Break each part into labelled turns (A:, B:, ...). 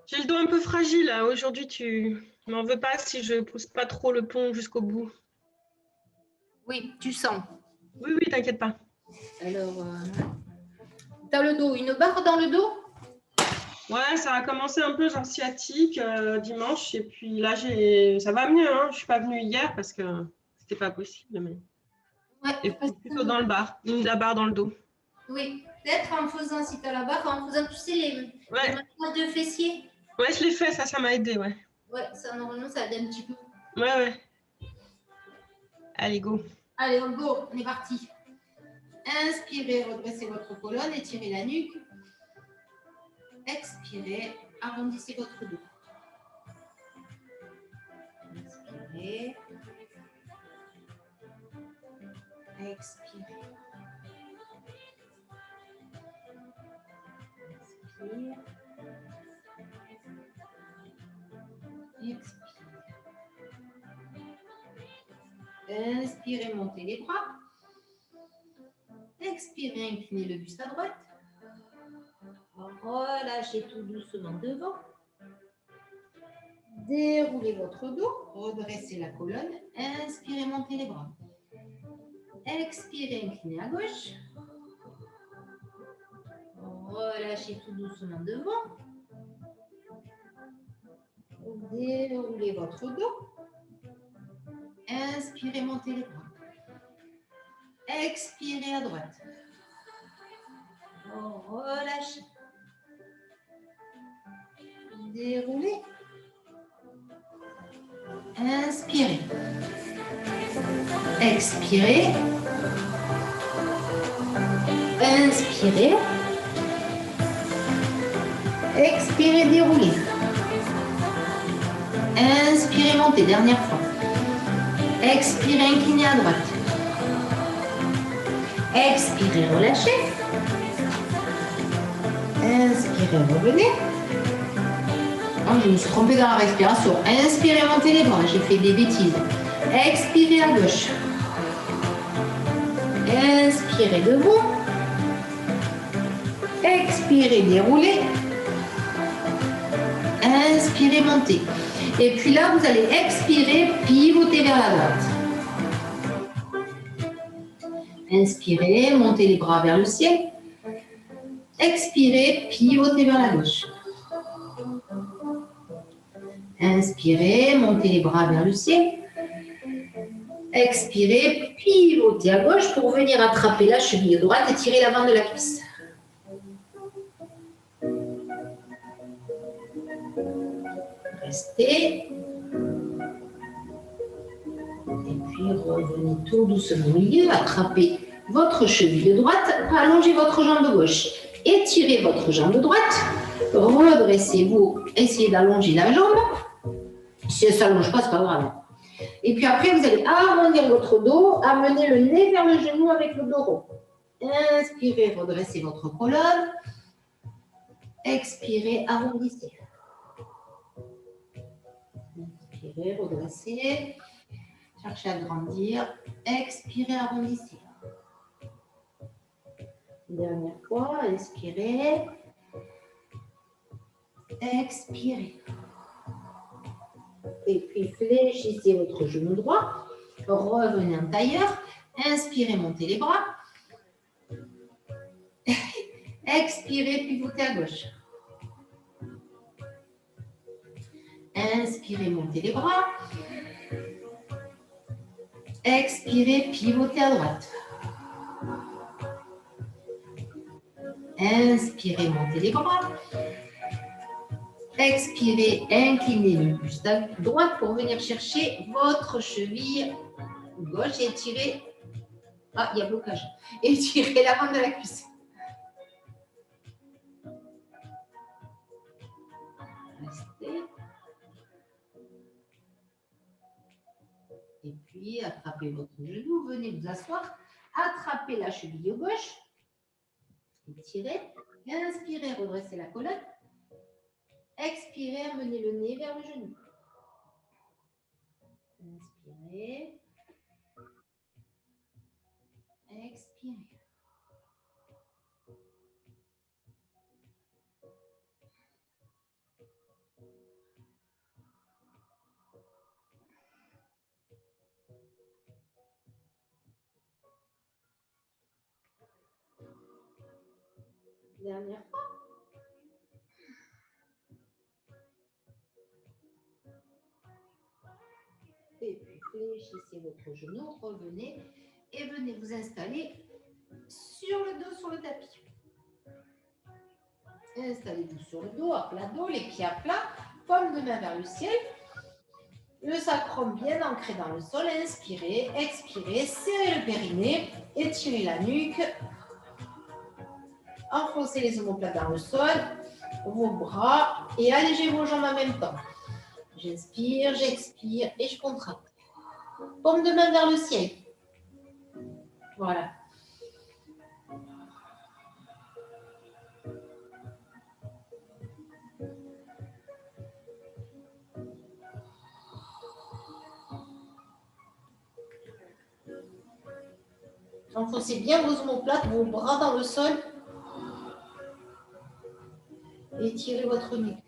A: J'ai le dos un peu fragile là. Aujourd'hui, tu m'en veux pas si je pousse pas trop le pont jusqu'au bout.
B: Oui, tu sens.
A: Oui, oui, t'inquiète pas.
B: Alors, t'as le dos, une barre dans le dos?
A: Ouais, ça a commencé un peu genre sciatique dimanche et puis là ça va mieux. Hein. Je suis pas venue hier parce que c'était pas possible, mais
B: Ouais,
A: et
B: parce
A: plutôt
B: que,
A: dans la barre dans le dos.
B: oui, peut-être en faisant, si t'as la barre, en faisant, tu sais, les
A: Ouais,
B: massages de fessiers.
A: ouais, je l'ai fait, ça m'a aidé, ouais.
B: Ouais, ça, normalement, ça aide un petit peu.
A: Ouais, ouais. Allez, go.
B: Allez, go, on est parti. Inspirez, redressez votre colonne, étirez la nuque. Expirez, arrondissez votre dos. Inspirez. Expirez. Inspire. Expire. Inspirez, montez les bras. Expirez, inclinez le buste à droite. Relâchez tout doucement devant. Déroulez votre dos. Redressez la colonne. Inspirez, montez les bras. Expirez, inclinez à gauche. Relâchez tout doucement devant. Déroulez votre dos. Inspirez, montez les bras. Expirez à droite. Relâchez. Déroulez. Inspirez. Expirez. Inspirez. Expirez, déroulez. Inspirez, montez, dernière fois. Expirez, inclinez à droite. Expirez, relâchez. Inspirez, revenez. Oh, je me suis trompée dans la respiration. Inspirez, montez les bras. J'ai fait des bêtises. Expirez à gauche. Inspirez debout. Expirez, déroulez. Inspirez, montez. Et puis là, vous allez expirer, pivoter vers la droite. Inspirez, montez les bras vers le ciel. Expirez, pivotez vers la gauche. Inspirez, montez les bras vers le ciel. Expirez, pivotez à gauche pour venir attraper la cheville droite et tirer l'avant de la cuisse. Restez. Et puis revenez tout doucement au milieu, attrapez votre cheville droite, allongez votre jambe gauche, étirez votre jambe droite, redressez-vous, essayez d'allonger la jambe. Si elle ne s'allonge pas, ce n'est pas grave. Et puis après, vous allez arrondir votre dos, amener le nez vers le genou avec le dos rond. Inspirez, redressez votre colonne. Expirez, arrondissez. Inspirez, redressez. Cherchez à grandir. Expirez, arrondissez. Dernière fois, inspirez. Expirez. Et puis fléchissez votre genou droit. Revenez en tailleur. Inspirez, montez les bras. Expirez, pivotez à gauche. Inspirez, montez les bras. Expirez, pivotez à droite. Inspirez, montez les bras. Expirez, inclinez le buste à droite pour venir chercher votre cheville gauche et étirez. Ah, il y a blocage. Étirez l'avant de la cuisse. Restez. Et puis, attrapez votre genou, venez vous asseoir. Attrapez la cheville gauche. Étirez. Inspirez, redressez la colonne. Expirez, amenez le nez vers le genou. Inspirez. Expirez. Dernière fois. Et puis fléchissez votre genou, revenez et venez vous installer sur le dos, sur le tapis. Installez-vous sur le dos, à plat dos, les pieds à plat, paume de main vers le ciel. Le sacrum bien ancré dans le sol. Inspirez, expirez, serrez le périnée, étirez la nuque. Enfoncez les omoplates dans le sol, vos bras et allégez vos jambes en même temps. J'inspire, j'expire et je contracte. Paume de main vers le ciel. Voilà. Enfoncez bien vos omoplates, vos bras dans le sol. Étirez votre nuque.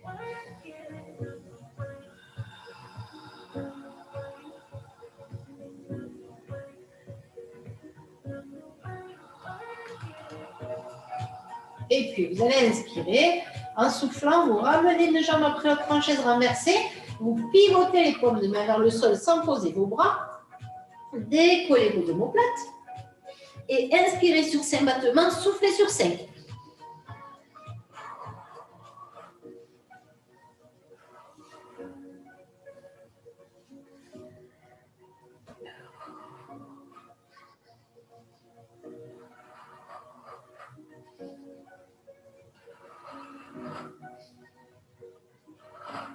B: Et puis, vous allez inspirer. En soufflant, vous ramenez une jambe après l'autre en chaise renversée. Vous pivotez les paumes de main vers le sol sans poser vos bras. Décollez vos omoplates. Et inspirez sur 5 battements, soufflez sur 5.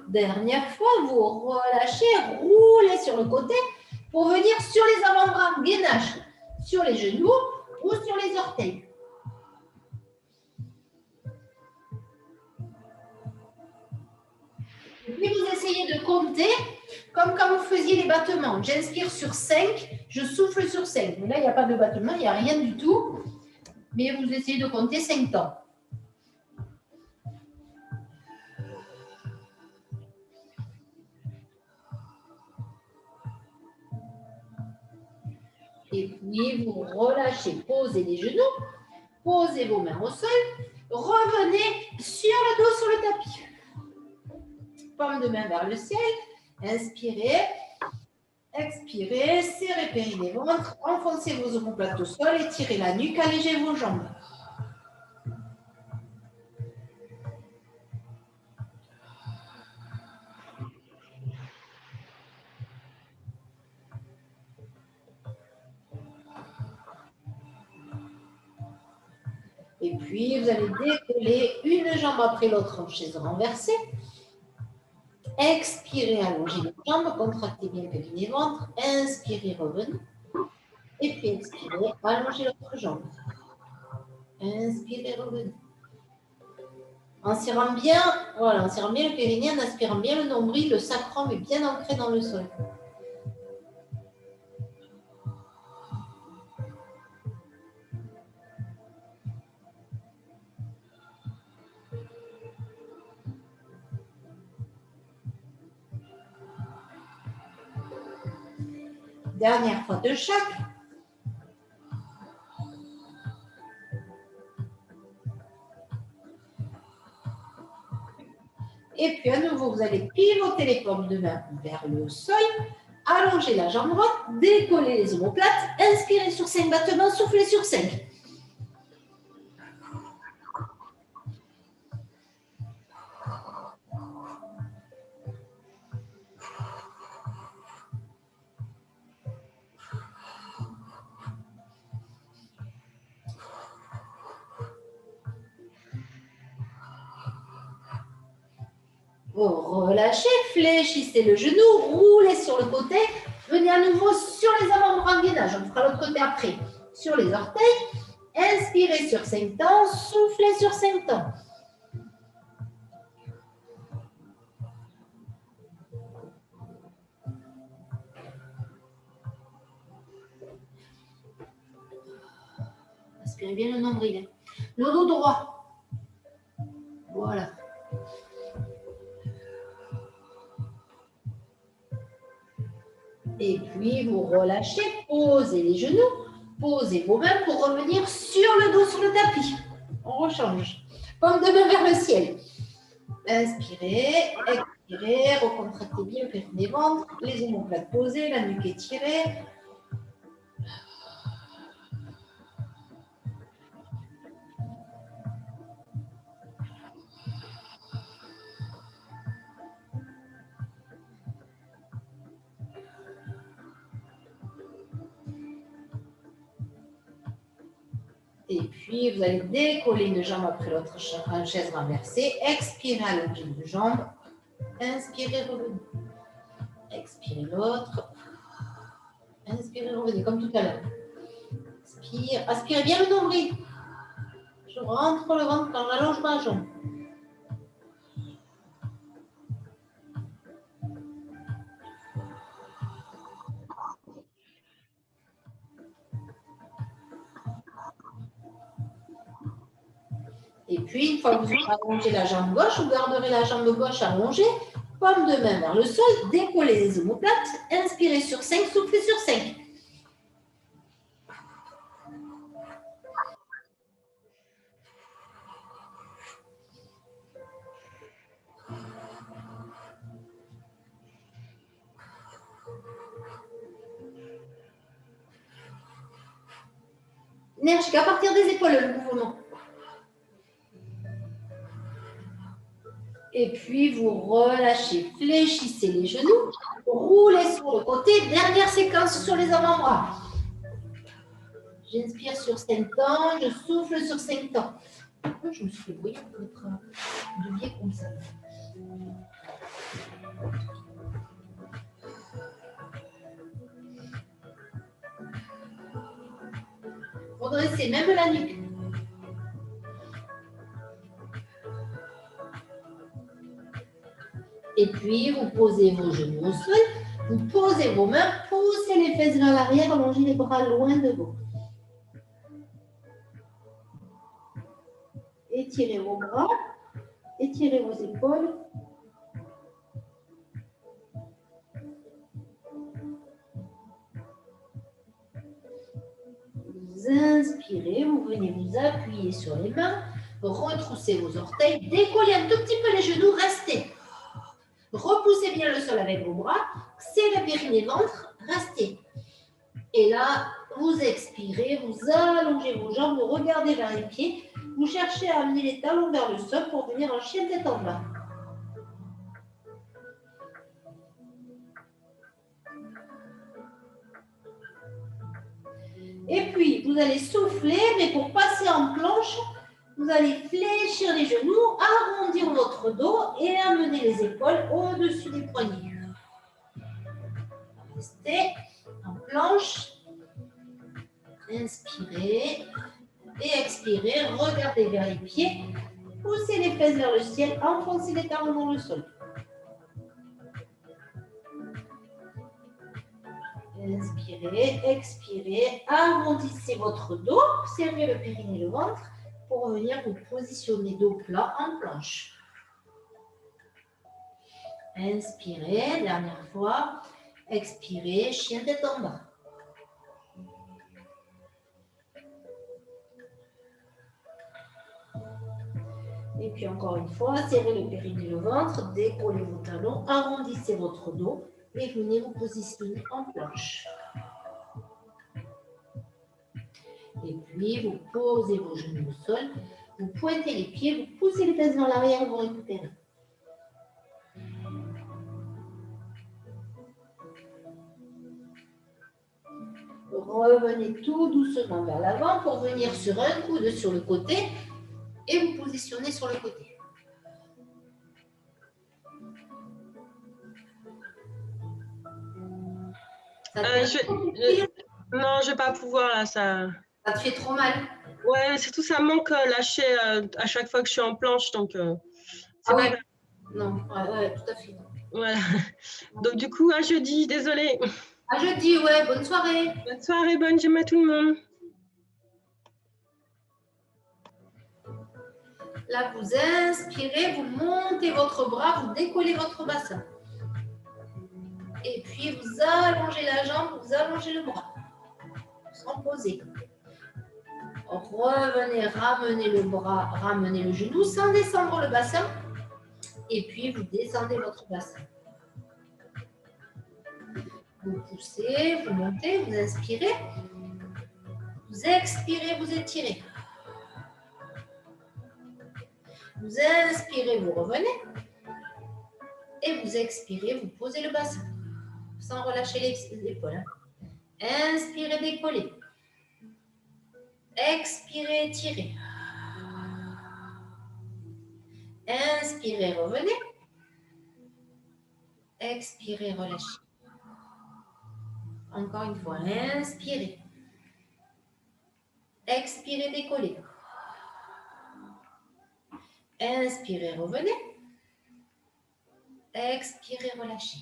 B: Dernière fois, vous relâchez, roulez sur le côté pour venir sur les avant-bras, gainage, sur les genoux ou sur les orteils. Et puis vous essayez de compter comme quand vous faisiez les battements. J'inspire sur 5, je souffle sur 5. Mais là, il n'y a pas de battement, il n'y a rien du tout. Mais vous essayez de compter 5 temps. Et puis, vous relâchez, posez les genoux, posez vos mains au sol, revenez sur le dos, sur le tapis. Paume de main vers le ciel, inspirez, expirez, serrez périnée, ventre, enfoncez vos omoplates au sol, étirez la nuque, allégez vos jambes. Et puis, vous allez décoller une jambe après l'autre en chaise renversée. Expirez, allongez les jambes, contractez bien périnée ventre. Inspirez, revenez. Et puis, expirez, allongez l'autre jambe. Inspirez, revenez. En serrant bien, voilà, en serrant bien le périnée, en aspirant bien le nombril, le sacrum est bien ancré dans le sol. Dernière fois de chaque. Et puis à nouveau, vous allez pivoter les paumes de main vers le sol, allonger la jambe droite, décoller les omoplates, inspirez sur 5 battements, soufflez sur 5. Vous relâchez, fléchissez le genou, roulez sur le côté, venez à nouveau sur les avant-bras en gainage. On fera l'autre côté après. Sur les orteils, inspirez sur 5 temps, soufflez sur 5 temps. Inspirez bien le nombril. Le dos droit. Voilà. Et puis, vous relâchez, posez les genoux, posez vos mains pour revenir sur le dos, sur le tapis. On rechange. Paume de main vers le ciel. Inspirez, expirez, recontractez bien le périnée ventre, les omoplates posées, la nuque étirée. Et puis, vous allez décoller une jambe après l'autre en chaise renversée. Expirez, allongez une jambe. Inspirez, revenez. Expirez l'autre. Inspirez, revenez, comme tout à l'heure. Inspire. Aspirez bien le nombril. Je rentre le ventre quand j'allonge ma jambe. Et puis, une fois que vous aurez allongé la jambe gauche, vous garderez la jambe gauche allongée, paume de main vers le sol, décollez les omoplates, inspirez sur 5, soufflez sur 5. Énergique à partir des épaules, le mouvement. Et puis, vous relâchez, fléchissez les genoux, roulez sur le côté. Dernière séquence sur les avant-bras. J'inspire sur 5 temps, je souffle sur 5 temps. Je me suis fait brouiller pour être de biais comme ça. Redressez même la nuque. Et puis, vous posez vos genoux au sol, vous posez vos mains, poussez les fesses vers l'arrière, allongez les bras loin de vous. Étirez vos bras, étirez vos épaules. Vous inspirez, vous venez vous appuyer sur les mains, retroussez vos orteils, décollez un tout petit peu les genoux, restez. Repoussez bien le sol avec vos bras, serrez périnée ventre, restez. Et là, vous expirez, vous allongez vos jambes, vous regardez vers les pieds, vous cherchez à amener les talons vers le sol pour venir en chien tête en bas. Et puis, vous allez souffler, mais pour passer en planche, vous allez fléchir les genoux, arrondir votre dos et amener les épaules au-dessus des poignets. Restez en planche. Inspirez et expirez. Regardez vers les pieds. Poussez les fesses vers le ciel. Enfoncez les talons dans le sol. Inspirez, expirez. Arrondissez votre dos. Serrez le périnée et le ventre pour venir vous positionner dos plat en planche. Inspirez, dernière fois. Expirez, chien tête en bas. Et puis encore une fois, serrez le périnée et le ventre, décollez vos talons, arrondissez votre dos et venez vous positionner en planche. Et puis, vous posez vos genoux au sol, vous pointez les pieds, vous poussez les fesses vers l'arrière et vous récupérez. Revenez tout doucement vers l'avant pour venir sur un coude sur le côté et vous positionnez sur le côté.
A: Non, je ne vais pas pouvoir là. Ça
B: te fait trop mal?
A: Ouais, surtout ça manque lâcher à chaque fois que je suis en planche. Donc,
B: ah oui. Non, ouais, tout à fait.
A: Voilà. Donc du coup, à jeudi, désolée.
B: À jeudi, ouais, bonne soirée.
A: Bonne soirée, bonne gym à tout le monde.
B: Là, vous inspirez, vous montez votre bras, vous décollez votre bassin. Et puis, vous allongez la jambe, vous allongez le bras. Sans poser. Revenez, ramenez le bras, ramenez le genou sans descendre le bassin. Et puis, vous descendez votre bassin. Vous poussez, vous montez, vous inspirez. Vous expirez, vous étirez. Vous inspirez, vous revenez. Et vous expirez, vous posez le bassin. Sans relâcher les épaules. Inspirez, décollez. Expirez, étirez. Inspirez, revenez. Expirez, relâchez. Encore une fois, inspirez. Expirez, décollez. Inspirez, revenez. Expirez, relâchez.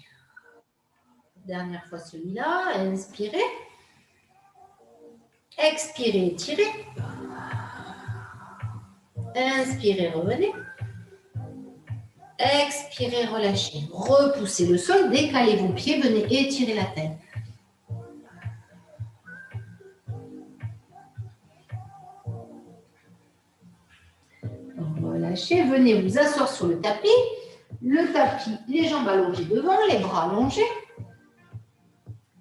B: Dernière fois celui-là, inspirez. Expirez, étirez. Inspirez, revenez. Expirez, relâchez. Repoussez le sol, décalez vos pieds, venez étirer la tête. Relâchez, venez vous asseoir sur le tapis. Le tapis, les jambes allongées devant, les bras allongés.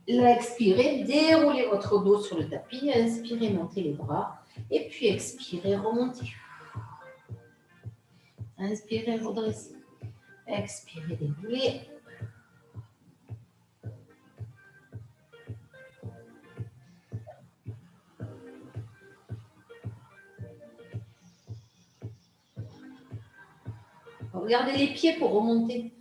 B: Expirez, déroulez votre dos sur le tapis. Inspirez, montez les bras. Et puis expirez, remontez. Inspirez, redressez. Expirez, déroulez. Regardez les pieds pour remonter.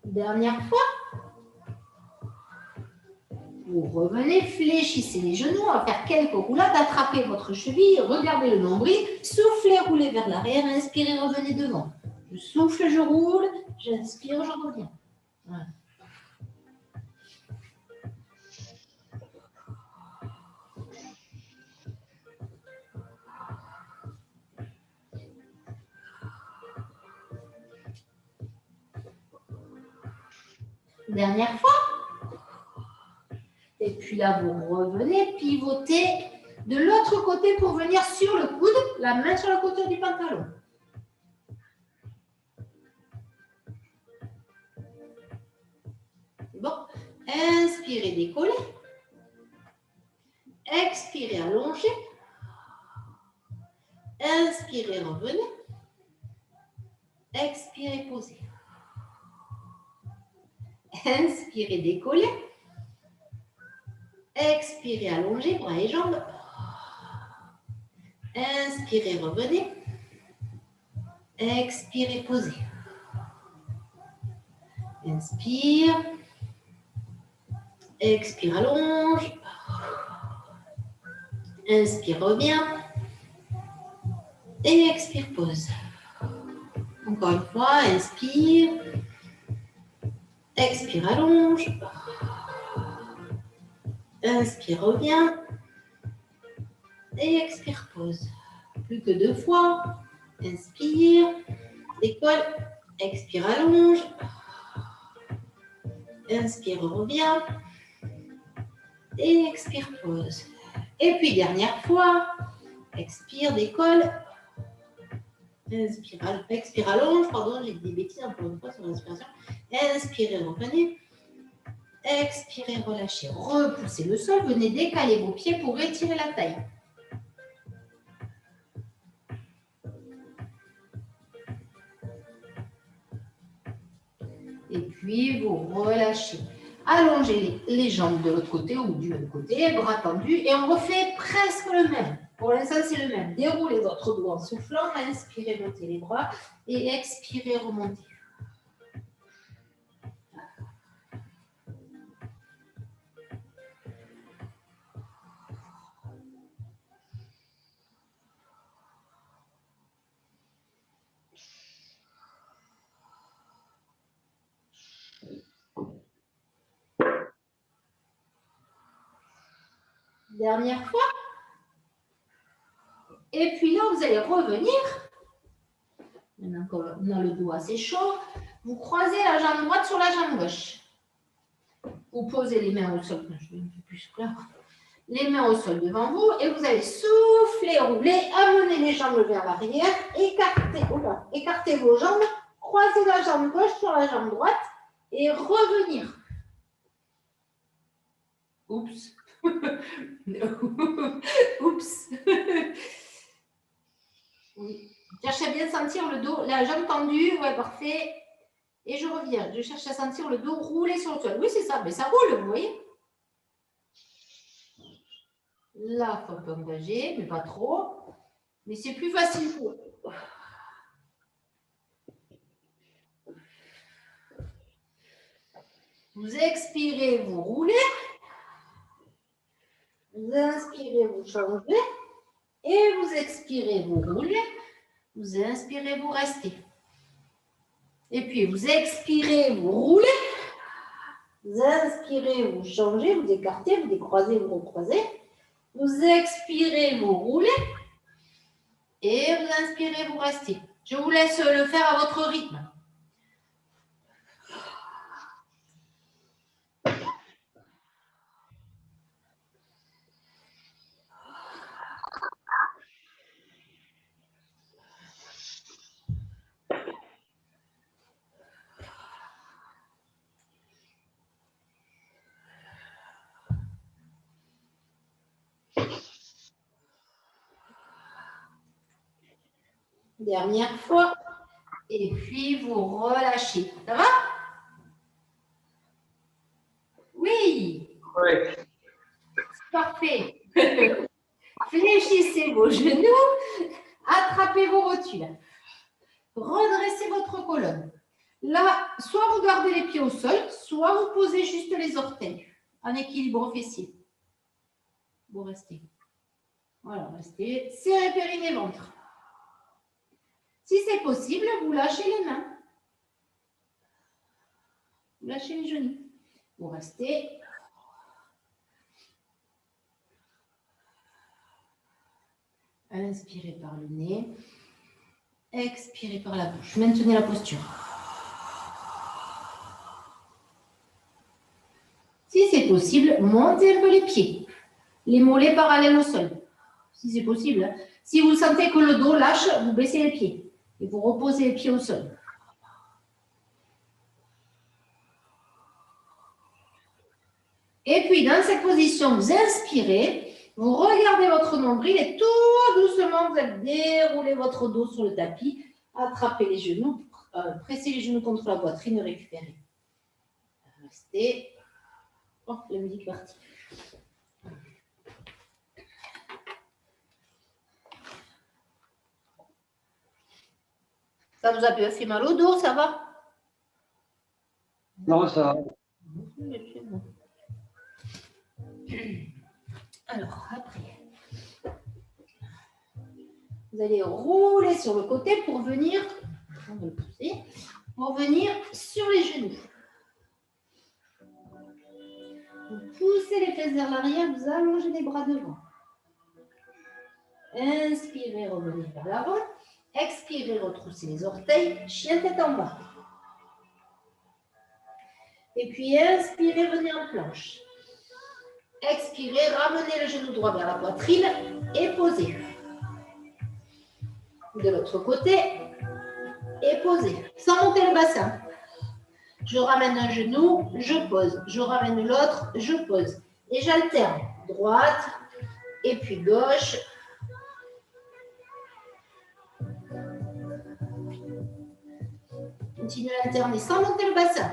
B: Dernière fois. Vous revenez, fléchissez les genoux, on va faire quelques roulades, attrapez votre cheville, regardez le nombril, soufflez, roulez vers l'arrière, inspirez, revenez devant. Je souffle, je roule, j'inspire, je reviens. Voilà. Dernière fois. Et puis là, vous revenez, pivotez de l'autre côté pour venir sur le coude, la main sur la couture du pantalon. Bon, inspirez, décollez. Expirez, allongez. Inspirez, revenez. Expirez, posez. Inspirez, décollez. Expirez, allongez, bras et jambes. Inspirez, revenez. Expirez, posez. Inspire. Expire, allonge. Inspire, reviens. Et expire, pose. Encore une fois, inspire. Expire, allonge. Inspire, reviens. Et expire, pose. Plus que 2 fois. Inspire. Décolle. Expire, allonge. Inspire, reviens. Et expire, pose. Et puis, dernière fois. Expire, décolle. Expire, allonge. Pardon, j'ai dit des bêtises encore une fois sur l'inspiration. Inspirez, revenez. Expirez, relâchez. Repoussez le sol. Venez décaler vos pieds pour étirer la taille. Et puis, vous relâchez. Allongez les jambes de l'autre côté ou du même côté, bras tendus. Et on refait presque le même. Pour l'instant, c'est le même. Déroulez votre dos en soufflant. Inspirez, montez les bras. Et expirez, remontez. Dernière fois. Et puis là, vous allez revenir. Maintenant qu'on a le dos assez chaud, vous croisez la jambe droite sur la jambe gauche. Vous posez les mains au sol. Je vais un peu plus clair. Les mains au sol devant vous et vous allez souffler, rouler, amener les jambes vers l'arrière, écartez vos jambes, croisez la jambe gauche sur la jambe droite et revenir. Oups. Oups. Oui. Cherchez à bien sentir le dos, la jambe tendue, ouais, parfait. Et je reviens. Je cherche à sentir le dos rouler sur le sol. Oui, c'est ça, mais ça roule, vous voyez. Là, il faut un peu engager, mais pas trop. Mais c'est plus facile pour vous. Vous expirez, vous roulez. Vous inspirez, vous changez. Et vous expirez, vous roulez. Vous inspirez, vous restez. Et puis, vous expirez, vous roulez. Vous inspirez, vous changez, vous écartez, vous décroisez, vous recroisez. Vous expirez, vous roulez. Et vous inspirez, vous restez. Je vous laisse le faire à votre rythme. Dernière fois. Et puis, vous relâchez. Ça va? Oui.
C: Oui.
B: Parfait. Fléchissez vos genoux. Attrapez vos rotules. Redressez votre colonne. Là, soit vous gardez les pieds au sol, soit vous posez juste les orteils en équilibre fessier. Vous restez. Voilà, restez. Serrez périnée ventre. Si c'est possible, vous lâchez les mains. Vous lâchez les genoux. Vous restez. Inspirez par le nez. Expirez par la bouche. Maintenez la posture. Si c'est possible, montez un peu les pieds. Les mollets parallèles au sol. Si c'est possible. Si vous sentez que le dos lâche, vous baissez les pieds. Et vous reposez les pieds au sol. Et puis, dans cette position, vous inspirez. Vous regardez votre nombril et tout doucement, vous allez dérouler votre dos sur le tapis. Attrapez les genoux. Pressez les genoux contre la poitrine. Récupérez. Restez. Oh, la musique est partie. Ça vous a fait mal au dos, ça va?
C: Non, ça va.
B: Alors, après, vous allez rouler sur le côté pour venir, on va le pousser, pour venir sur les genoux. Vous poussez les fesses vers l'arrière, vous allongez les bras devant. Inspirez, revenez vers l'avant. Expirez, retroussez les orteils, chien tête en bas. Et puis inspirez, venez en planche. Expirez, ramenez le genou droit vers la poitrine et posez. De l'autre côté et posez, sans monter le bassin. Je ramène un genou, je pose. Je ramène l'autre, je pose. Et j'alterne. Droite et puis gauche. Continuez à alterner sans monter le bassin.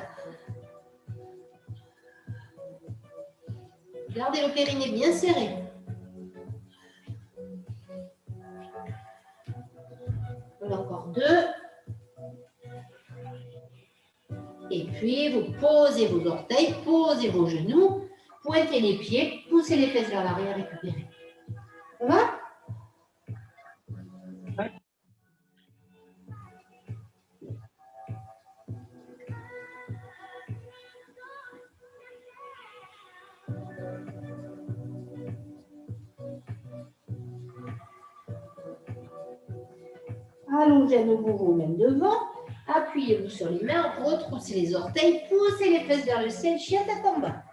B: Gardez le périnée bien serré. Voilà, encore deux. Et puis, vous posez vos orteils, posez vos genoux, pointez les pieds, poussez les fesses vers l'arrière, récupérez. Ça va? Allongez à nouveau vos mains devant. Appuyez-vous sur les mains, retroussez les orteils, poussez les fesses vers le ciel, chien tête en bas.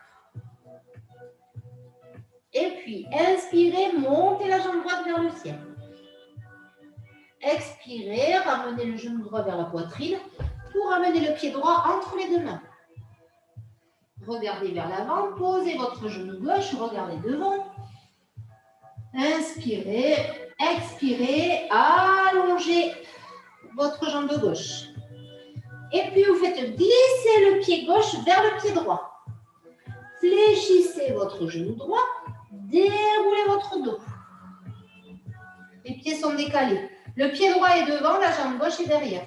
B: Et puis, inspirez, montez la jambe droite vers le ciel. Expirez, ramenez le genou droit vers la poitrine pour ramener le pied droit entre les deux mains. Regardez vers l'avant, posez votre genou gauche, regardez devant. Inspirez, expirez, allongez votre jambe gauche. Et puis, vous faites glisser le pied gauche vers le pied droit. Fléchissez votre genou droit, déroulez votre dos. Les pieds sont décalés. Le pied droit est devant, la jambe gauche est derrière.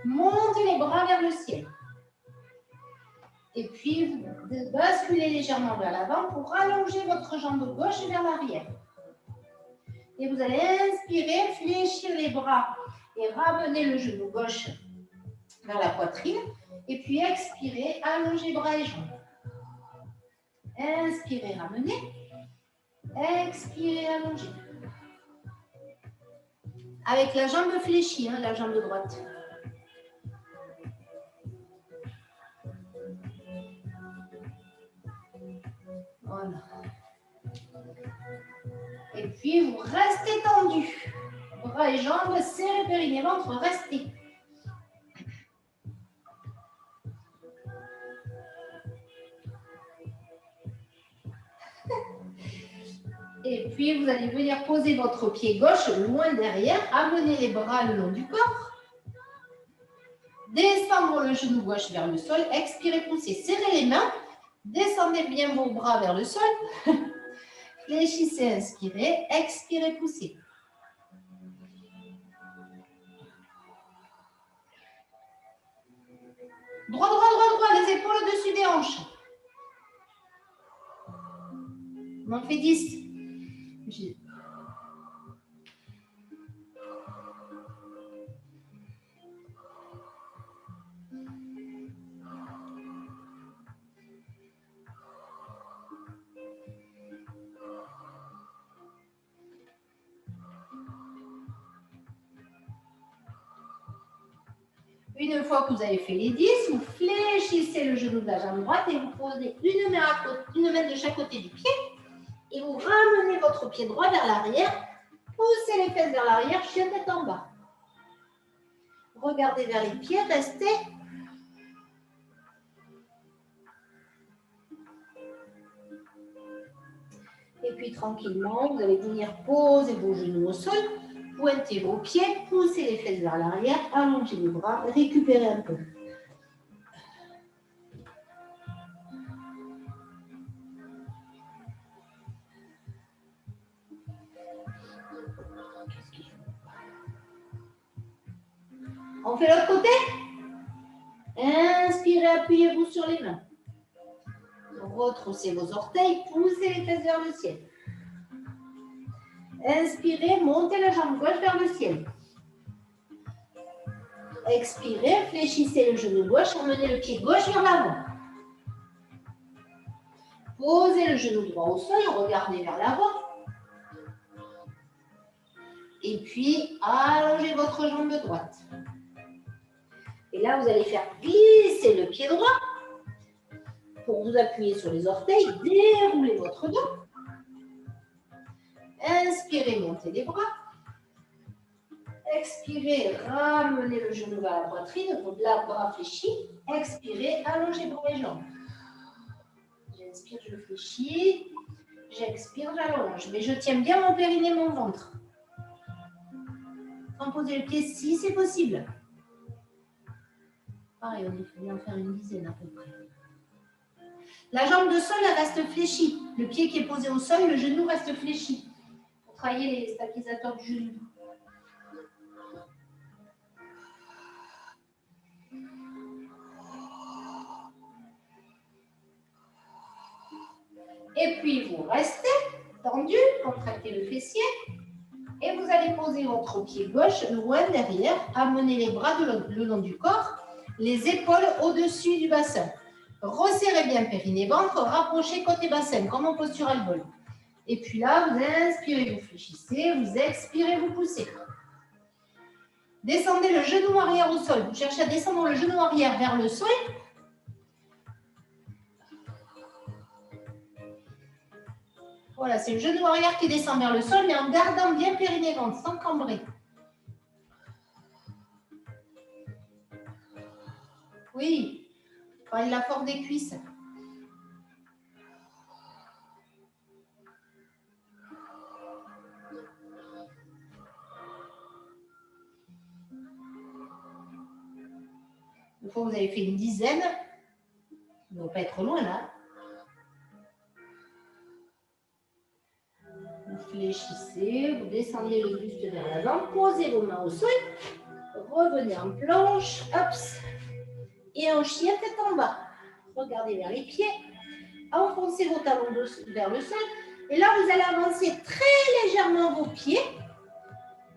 B: Montez les bras vers le ciel. Et puis, vous basculez légèrement vers l'avant pour allonger votre jambe gauche vers l'arrière. Et vous allez inspirer, fléchir les bras et ramener le genou gauche vers la poitrine. Et puis, expirez, allongez bras et jambes. Inspirez, ramenez. Expirez, allongez. Avec la jambe fléchie, la jambe de droite. Voilà. Et puis, vous restez tendu. Bras et jambes, serrez périnée, ventre, restez. Et puis, vous allez venir poser votre pied gauche loin derrière, amener les bras le long du corps. Descendre le genou gauche vers le sol, expirez, poussez, serrez les mains. Descendez bien vos bras vers le sol. Fléchissez, inspirez, expirez, poussez. Droit, droit, droit, droit, les épaules au-dessus des hanches. On en fait 10. Une fois que vous avez fait les 10, vous fléchissez le genou de la jambe droite et vous posez une main de chaque côté du pied et vous ramenez votre pied droit vers l'arrière, poussez les fesses vers l'arrière, chien tête en bas. Regardez vers les pieds, restez. Et puis tranquillement, vous allez venir poser vos genoux au sol. Pointez vos pieds, poussez les fesses vers l'arrière, allongez les bras, récupérez un peu. On fait l'autre côté. Inspirez, appuyez-vous sur les mains. Retroussez vos orteils, poussez les fesses vers le ciel. Inspirez, montez la jambe gauche vers le ciel. Expirez, fléchissez le genou gauche, emmenez le pied gauche vers l'avant. Posez le genou droit au sol, regardez vers l'avant. Et puis, allongez votre jambe droite. Et là, vous allez faire glisser le pied droit pour vous appuyer sur les orteils, déroulez votre dos. Inspirez, montez les bras. Expirez, ramenez le genou vers la poitrine, la bras fléchis. Expirez, allongez bras et jambes. J'inspire, je fléchis. J'expire, j'allonge. Mais je tiens bien mon périnée, mon ventre. Sans poser le pied si c'est possible. Pareil, on va en faire une dizaine à peu près. La jambe de sol, elle reste fléchie. Le pied qui est posé au sol, le genou reste fléchi. Pour travailler les stabilisateurs du genou. Et puis, vous restez tendu, contractez le fessier. Et vous allez poser votre pied gauche loin derrière. Amenez les bras le long du corps. Les épaules au-dessus du bassin. Resserrez bien périnée, ventre, rapprochez côté bassin, comme en postural ball. Et puis là, vous inspirez, vous fléchissez, vous expirez, vous poussez. Descendez le genou arrière au sol. Vous cherchez à descendre le genou arrière vers le sol. Voilà, c'est le genou arrière qui descend vers le sol, mais en gardant bien périnée-ventre, sans cambrer. Oui, travaille la force des cuisses. Une fois que vous avez fait une dizaine, vous ne devez pas être loin là. Vous fléchissez, vous descendez le buste vers l'avant, posez vos mains au sol, revenez en planche, hop, et en chien tête en bas. Regardez vers les pieds, enfoncez vos talons vers le sol, et là vous allez avancer très légèrement vos pieds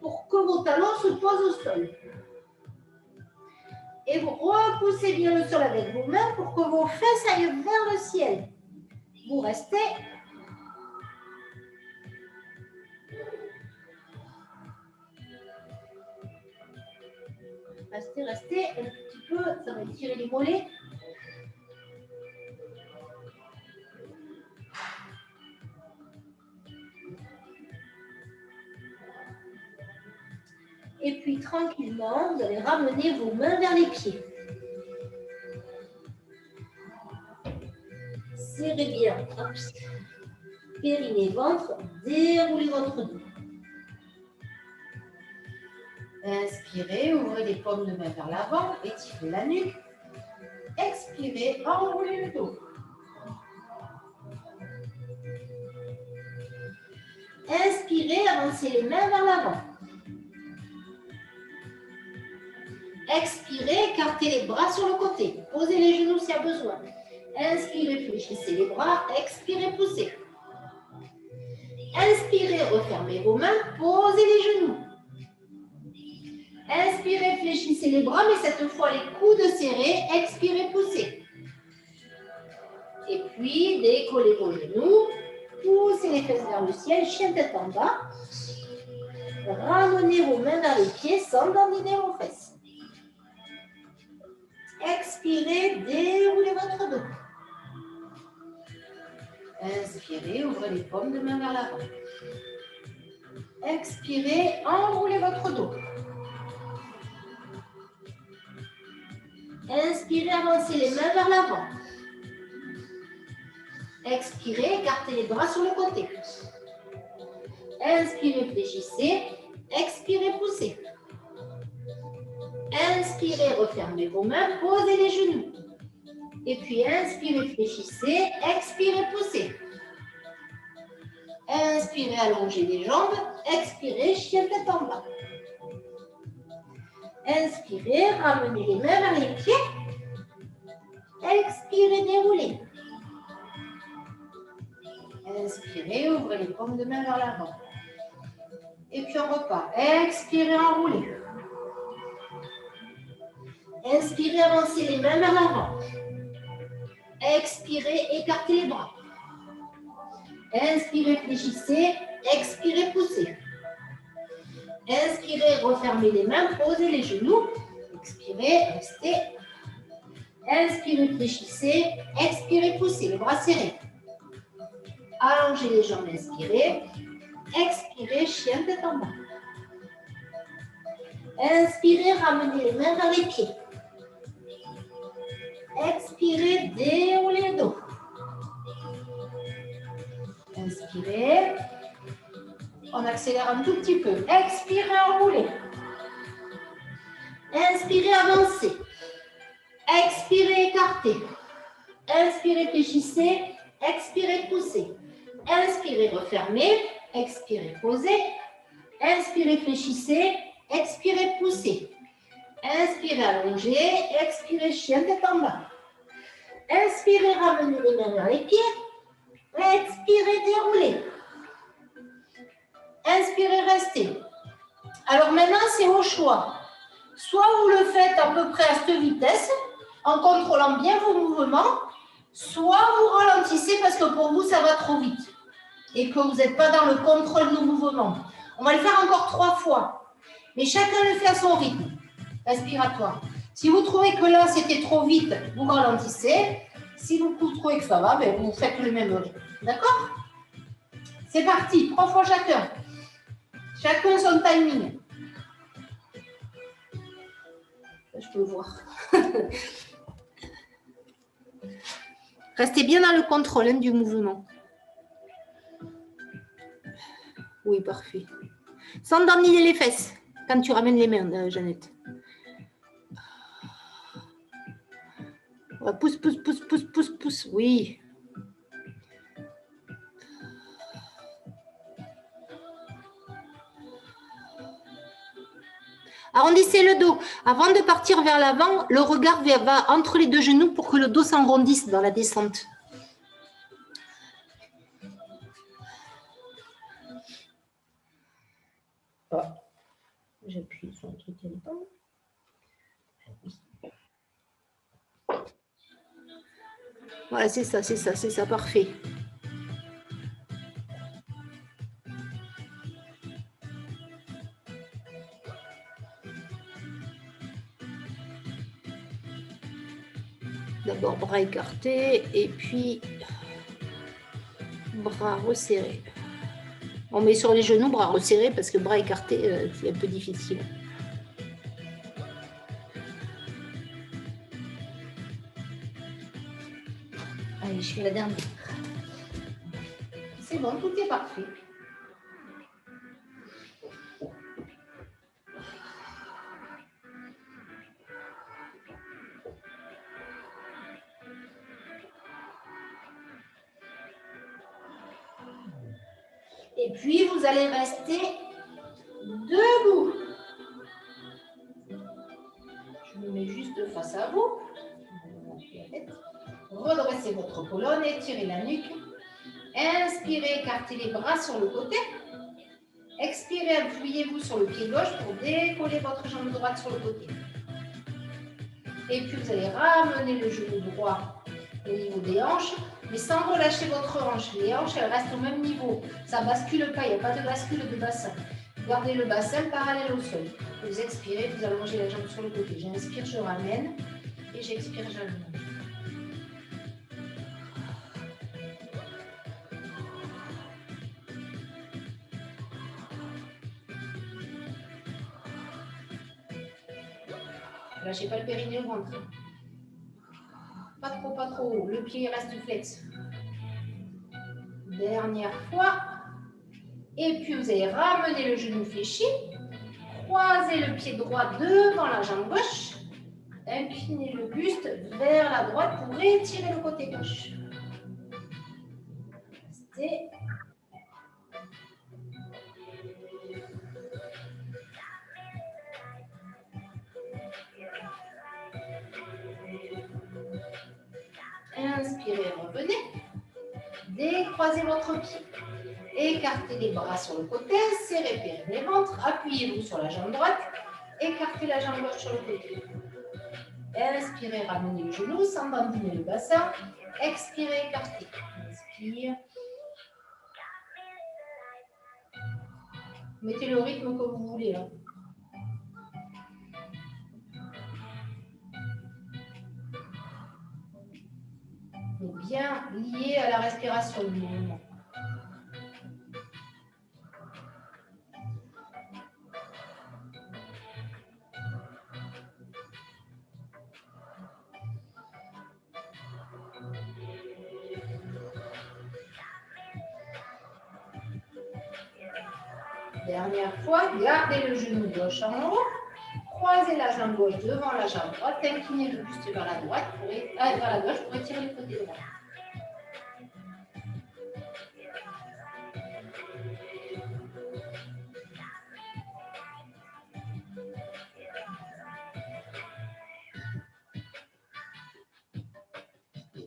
B: pour que vos talons se posent au sol. Et vous repoussez bien le sol avec vos mains pour que vos fesses aillent vers le ciel. Vous restez. Restez un petit peu, ça va étirer les mollets. Et puis tranquillement, vous allez ramener vos mains vers les pieds. Serrez bien, périnée, ventre, déroulez votre dos. Inspirez, ouvrez les paumes de main vers l'avant, étirez la nuque. Expirez, enroulez le dos. Inspirez, avancez les mains vers l'avant. Expirez, écartez les bras sur le côté. Posez les genoux s'il y a besoin. Inspirez, fléchissez les bras. Expirez, poussez. Inspirez, refermez vos mains. Posez les genoux. Inspirez, fléchissez les bras, mais cette fois les coudes serrés. Expirez, poussez. Et puis, décollez vos genoux. Poussez les fesses vers le ciel. Chien tête en bas. Ramenez vos mains vers les pieds sans dandiner vos fesses. Expirez, déroulez votre dos. Inspirez, ouvrez les paumes de main vers l'avant. Expirez, enroulez votre dos. Inspirez, avancez les mains vers l'avant. Expirez, écartez les bras sur le côté. Inspirez, fléchissez. Expirez, poussez. Inspirez, refermez vos mains, posez les genoux. Et puis inspirez, fléchissez. Expirez, poussez. Inspirez, allongez les jambes. Expirez, chien tête en bas. Inspirez, ramenez les mains vers les pieds. Expirez, déroulez. Inspirez, ouvrez les paumes de main vers l'avant. Et puis on repart. Expirez, enroulez. Inspirez, avancez les mains vers l'avant. Expirez, écartez les bras. Inspirez, fléchissez. Expirez, poussez. Inspirez, refermez les mains, posez les genoux. Expirez, restez. Inspirez, fléchissez. Expirez, poussez, les bras serrés. Allongez les jambes, inspirez. Expirez, chien tête en bas. Inspirez, ramenez les mains vers les pieds. Expirez, déroulez le dos. Inspirez. On accélère un tout petit peu. Expirez, enroulez. Inspirez, avancez. Expirez, écartez. Inspirez, fléchissez. Expirez, poussez. Inspirez, refermez. Expirez, posez. Inspirez, fléchissez. Expirez, poussez. Inspirez, allongez. Expirez, chien tête en bas. Inspirez, ramenez les mains vers les pieds. Expirez, déroulez. Inspirez, restez. Alors maintenant, c'est au choix. Soit vous le faites à peu près à cette vitesse, en contrôlant bien vos mouvements, soit vous ralentissez parce que pour vous, ça va trop vite et que vous n'êtes pas dans le contrôle de nos mouvements. On va le faire encore 3 fois. Mais chacun le fait à son rythme respiratoire. Si vous trouvez que là, c'était trop vite, vous ralentissez. Si vous trouvez que ça va, ben, vous faites le même rythme. D'accord? C'est parti, 3 fois chacun. Chacun son timing. Je peux voir. Restez bien dans le contrôle du mouvement. Oui, parfait. Sans dominer les fesses quand tu ramènes les mains, Jeannette. Pousse, pousse, pousse, pousse, pousse, pousse. Oui. Arrondissez le dos. Avant de partir vers l'avant, le regard va entre les deux genoux pour que le dos s'arrondisse dans la descente. Oh. J'appuie sur le truc en temps. Voilà, c'est ça, parfait. D'abord bras écartés et puis bras resserrés. On met sur les genoux, bras resserrés parce que bras écartés, c'est un peu difficile. Allez, je fais la dernière. C'est bon, tout est parfait. Et puis, vous allez rester debout. Je me mets juste face à vous. Redressez votre colonne, étirez la nuque. Inspirez, écartez les bras sur le côté. Expirez, appuyez-vous sur le pied gauche pour décoller votre jambe droite sur le côté. Et puis, vous allez ramener le genou droit au niveau des hanches, mais sans relâcher votre hanche. Les hanches, elles restent au même niveau. Ça ne bascule pas, il n'y a pas de bascule de bassin. Gardez le bassin parallèle au sol. Vous expirez, vous allongez la jambe sur le côté. J'inspire, je ramène. Et j'expire, j'allonge. Lâchez pas le périnée au ventre. Pas trop, pas trop. Le pied reste flex. Dernière fois. Et puis, vous allez ramener le genou fléchi. Croisez le pied droit devant la jambe gauche. Inclinez le buste vers la droite pour étirer le côté gauche. Restez. Inspirez, revenez. Décroisez votre pied. Écartez les bras sur le côté, serrez périnée ventre, appuyez-vous sur la jambe droite, écartez la jambe gauche sur le côté. Inspirez, ramenez le genou sans bandiner le bassin. Expirez, écartez. Inspire. Mettez le rythme que vous voulez. Hein. Mais bien lié à la respiration du mouvement. Dernière fois, gardez le genou gauche en haut, croisez la jambe gauche devant la jambe droite, inclinez le buste vers la droite vers la gauche pour étirer le côté droit.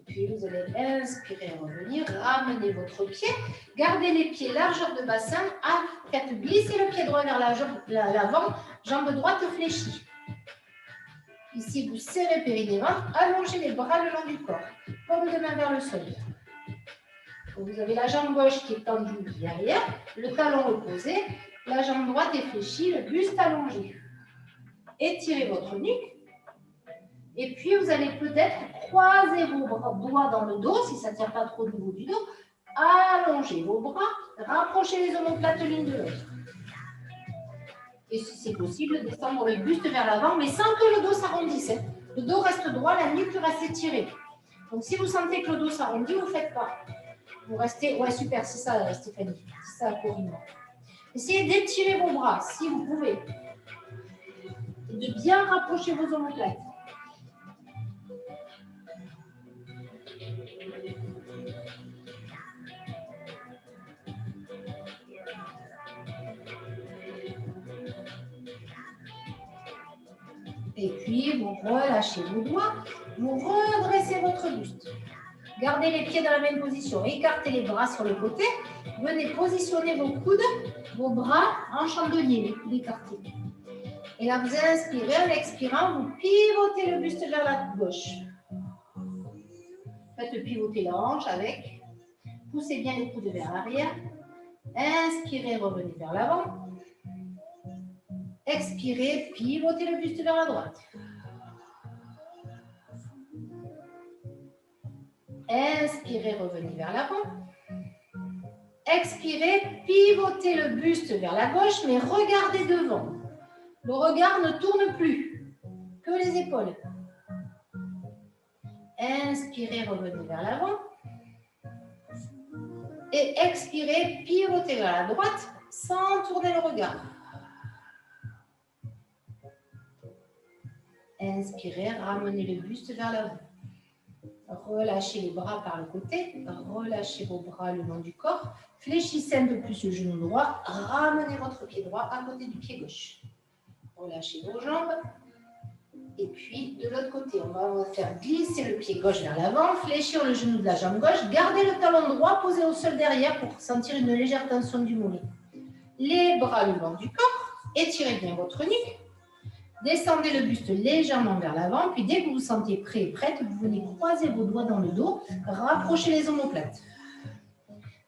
B: Puis vous allez inspirer, revenir, ramener votre pied, gardez les pieds largeur de bassin, faites glisser le pied droit vers l'avant, jambe droite fléchie. Ici, vous serrez périnée ventre, allongez les bras le long du corps, paume de main vers le sol. Vous avez la jambe gauche qui est tendue derrière, le talon opposé, La jambe droite est fléchie, le buste allongé. Étirez votre nuque. Et puis, vous allez peut-être croiser vos doigts dans le dos, si ça ne tient pas trop au niveau du dos. Allongez vos bras, rapprochez les omoplates l'une de l'autre. Et si c'est possible, descendre le buste vers l'avant, mais sans que le dos s'arrondisse. Le dos reste droit, la nuque reste étirée. Donc, si vous sentez que le dos s'arrondit, vous ne faites pas. Vous restez... Ouais, super, c'est ça, Stéphanie. C'est ça, Corinne. Essayez d'étirer vos bras, si vous pouvez. Et de bien rapprocher vos omoplates. Et puis, vous relâchez vos doigts, vous redressez votre buste. Gardez les pieds dans la même position. Écartez les bras sur le côté. Venez positionner vos coudes, vos bras en chandelier, les coudes écartés. Et là, vous inspirez, en expirant, vous pivotez le buste vers la gauche. Faites pivoter la hanche avec. Poussez bien les coudes vers l'arrière. Inspirez, revenez vers l'avant. Expirez, pivotez le buste vers la droite. Inspirez, revenez vers l'avant. Expirez, pivotez le buste vers la gauche, mais regardez devant. Le regard ne tourne plus, que les épaules. Inspirez, revenez vers l'avant. Et expirez, pivotez vers la droite sans tourner le regard. Inspirez, ramenez le buste vers l'avant. Relâchez les bras par le côté, relâchez vos bras le long du corps, fléchissez un peu plus le genou droit, ramenez votre pied droit à côté du pied gauche. Relâchez vos jambes. Et puis, de l'autre côté, on va faire glisser le pied gauche vers l'avant, fléchir le genou de la jambe gauche, gardez le talon droit posé au sol derrière pour sentir une légère tension du mollet. Les bras le long du corps, étirez bien votre nuque. Descendez le buste légèrement vers l'avant, puis dès que vous vous sentez prêt et prête, vous venez croiser vos doigts dans le dos, rapprochez les omoplates.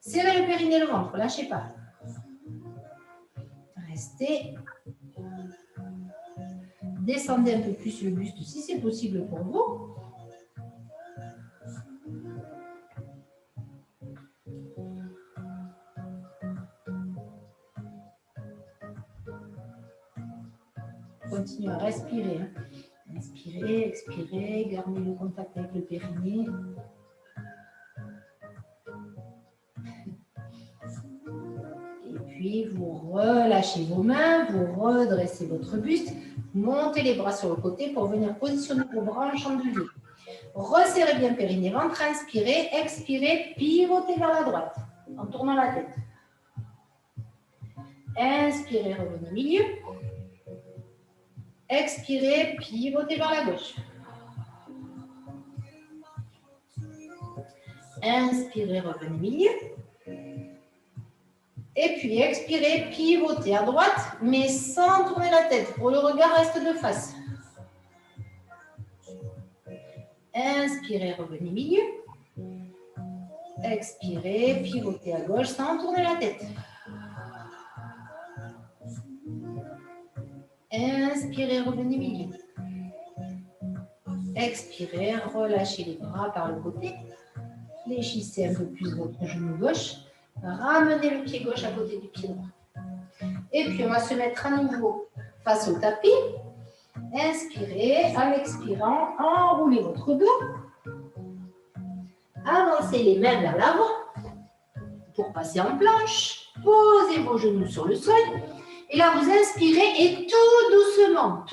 B: Serrez le périnée et le ventre, lâchez pas. Restez. Descendez un peu plus le buste si c'est possible pour vous. Continuez à respirer. Inspirez, expirez, gardez le contact avec le périnée. Et puis, vous relâchez vos mains, vous redressez votre buste, montez les bras sur le côté pour venir positionner vos bras en chandelier. Resserrez bien périnée, ventre, inspirez, expirez, pivotez vers la droite en tournant la tête. Inspirez, revenez au milieu. Expirez, pivotez vers la gauche. Inspirez, revenez au milieu. Et puis expirez, pivotez à droite, mais sans tourner la tête. Pour le regard, reste de face. Inspirez, revenez au milieu. Expirez, pivotez à gauche sans tourner la tête. Inspirez, revenez au milieu. Expirez, relâchez les bras par le côté. Fléchissez un peu plus votre genou gauche. Ramenez le pied gauche à côté du pied droit. Et puis, on va se mettre à nouveau face au tapis. Inspirez, en expirant, enroulez votre dos. Avancez les mains vers l'avant pour passer en planche. Posez vos genoux sur le sol. Et là, vous inspirez et tout doucement,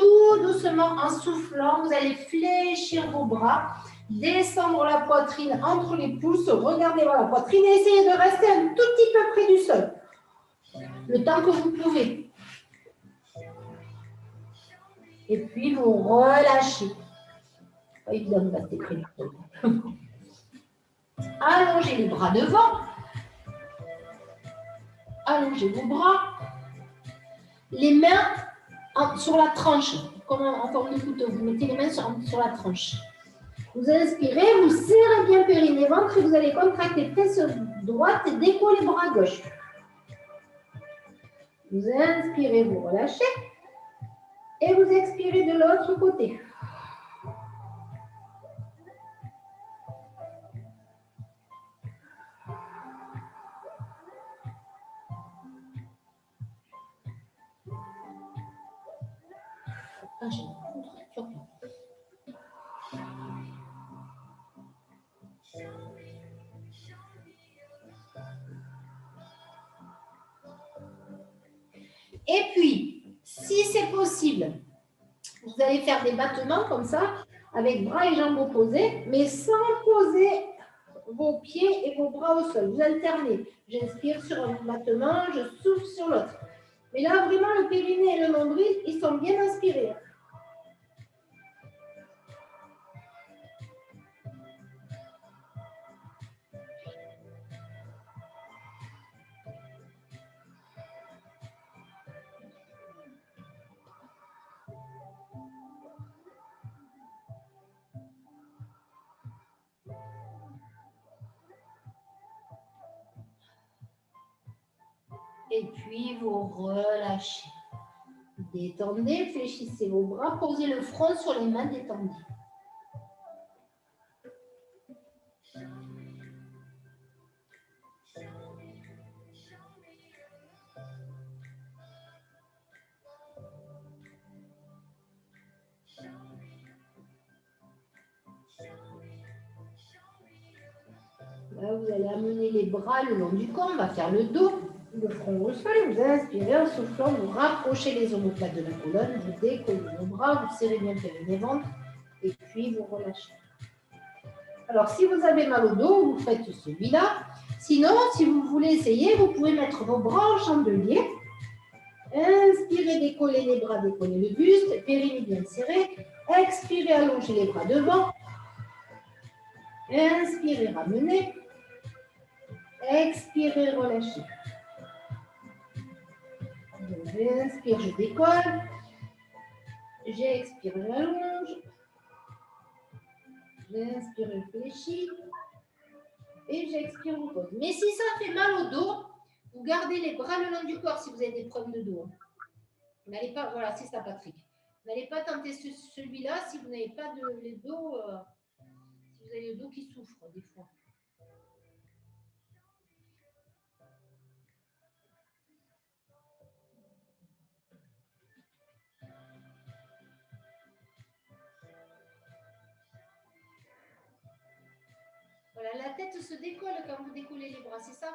B: en soufflant, vous allez fléchir vos bras, descendre la poitrine entre les pouces, regardez vers la poitrine et essayez de rester un tout petit peu près du sol. Le temps que vous pouvez. Et puis, vous relâchez. Pas évident de rester près du sol. Allongez les bras devant. Allongez vos bras. Les mains sur la tranche, comme en forme de couteau. Vous mettez les mains sur la tranche. Vous inspirez, vous serrez bien périnée ventre et vous allez contracter fesses droite et décoller les bras gauche. Vous inspirez, vous relâchez. Et vous expirez de l'autre côté. Ah, j'ai une contracture. Et puis, si c'est possible, vous allez faire des battements comme ça, avec bras et jambes opposés, mais sans poser vos pieds et vos bras au sol. Vous alternez. J'inspire sur un battement, je souffle sur l'autre. Mais là, vraiment, le périnée et le nombril, ils sont bien inspirés. Et puis, vous relâchez. Détendez, fléchissez vos bras, posez le front sur les mains détendues. Là, vous allez amener les bras le long du corps, on va faire le dos, le front au sol. Vous inspirez en soufflant, vous rapprochez les omoplates de la colonne, vous décollez vos bras, vous serrez bien le périnée ventre et puis vous relâchez. Alors, si vous avez mal au dos, vous faites celui-là. Sinon, si vous voulez essayer, vous pouvez mettre vos bras en chandelier. Inspirez, décollez les bras, décollez le buste, périnée bien serré. Expirez, allongez les bras devant. Inspirez, ramenez. Expirez, relâchez. Donc, j'inspire, je décolle. J'expire, j'allonge. J'inspire, je fléchis. Et j'expire, je pose. Mais si ça fait mal au dos, vous gardez les bras le long du corps si vous avez des problèmes de dos. Vous n'allez pas, voilà, c'est ça, Patrick. Vous n'allez pas tenter celui-là si vous n'avez pas le dos, si vous avez le dos qui souffre des fois. Voilà, la tête se décolle quand vous décollez les bras, c'est ça?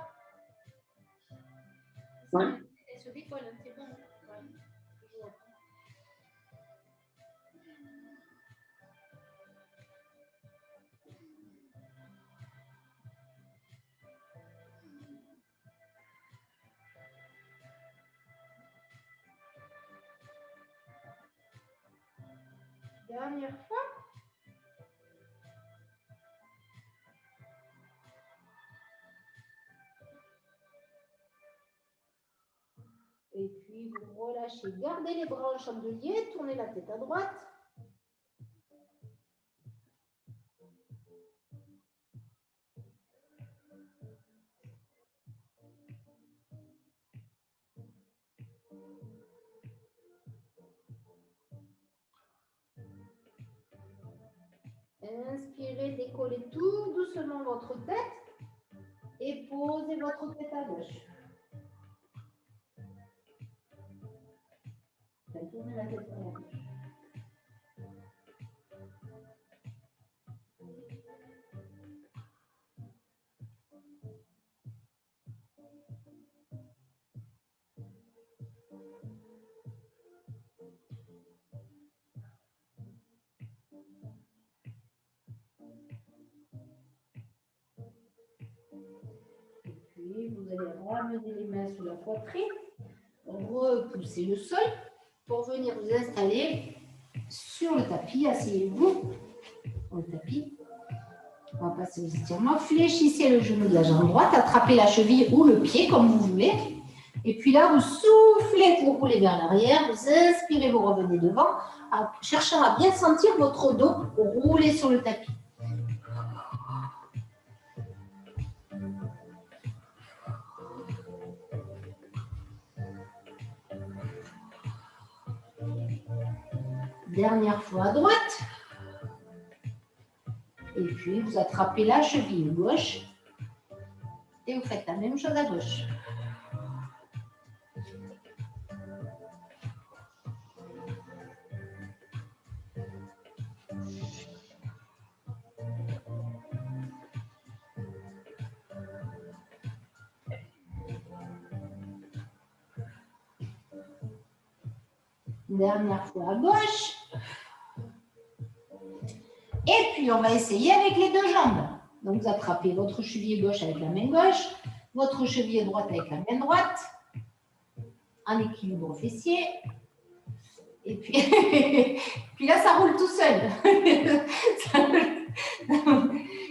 C: Ouais.
B: Elle se décolle, hein, c'est bon. Voilà. Dernière fois. Et puis, vous relâchez. Gardez les bras en chandelier, tournez la tête à droite. Inspirez, décollez tout doucement votre tête et posez votre tête à gauche. Tournez la tête vers la gauche. Puis, vous allez ramener les mains sous la poitrine, repousser le sol pour venir vous installer sur le tapis. Asseyez-vous sur le tapis. On va passer aux étirements. Fléchissez le genou de la jambe droite, attrapez la cheville ou le pied comme vous voulez. Et puis là, vous soufflez, vous roulez vers l'arrière, vous inspirez, vous revenez devant, cherchant à bien sentir votre dos rouler sur le tapis. Dernière fois à droite. Et puis, vous attrapez la cheville gauche. Et vous faites la même chose à gauche. Dernière fois à gauche. Et puis, on va essayer avec les deux jambes. Donc, vous attrapez votre cheville gauche avec la main gauche, votre cheville droite avec la main droite, en équilibre fessier. Et puis, puis là, ça roule tout seul.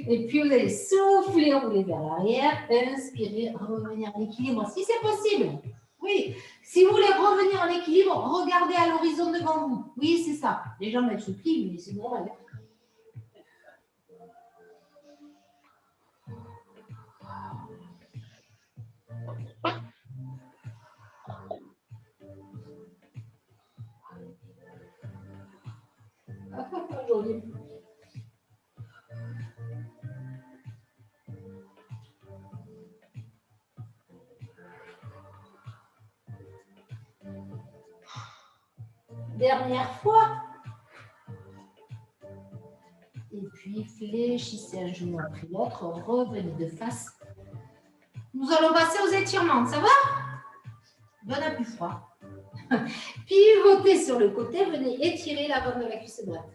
B: Et puis, vous allez souffler, rouler vers l'arrière, inspirer, revenir en équilibre, si c'est possible. Oui, si vous voulez revenir en équilibre, regardez à l'horizon devant vous. Oui, c'est ça. Les jambes, elles se plient, mais c'est normal. Joli. Dernière fois. Et puis, fléchissez un genou après l'autre, revenez de face. Nous allons passer aux étirements, ça va? Bon appui froid. Pivotez sur le côté, venez étirer l'avant de la cuisse droite.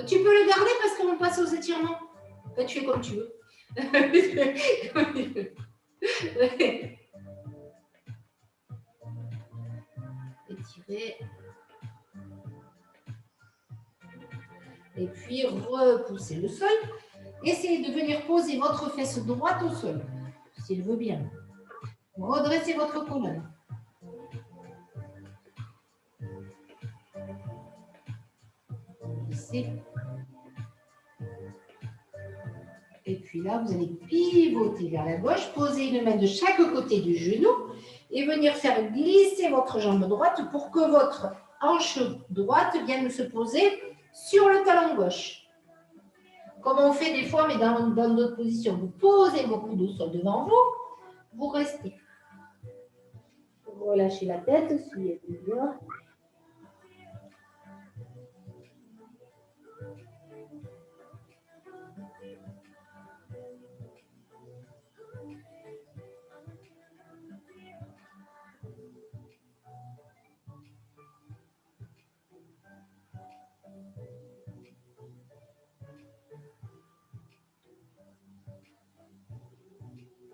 B: Tu peux le garder parce qu'on passe aux étirements. Tu fais comme tu veux. Étirez. Et puis, repoussez le sol. Essayez de venir poser votre fesse droite au sol, s'il veut bien. Redressez votre colonne. Ici. Et puis là, vous allez pivoter vers la gauche, poser une main de chaque côté du genou et venir faire glisser votre jambe droite pour que votre hanche droite vienne se poser sur le talon gauche. Comme on fait des fois, mais dans d'autres positions. Vous posez vos coudes au sol devant vous, vous restez. Relâchez la tête, suivez bien.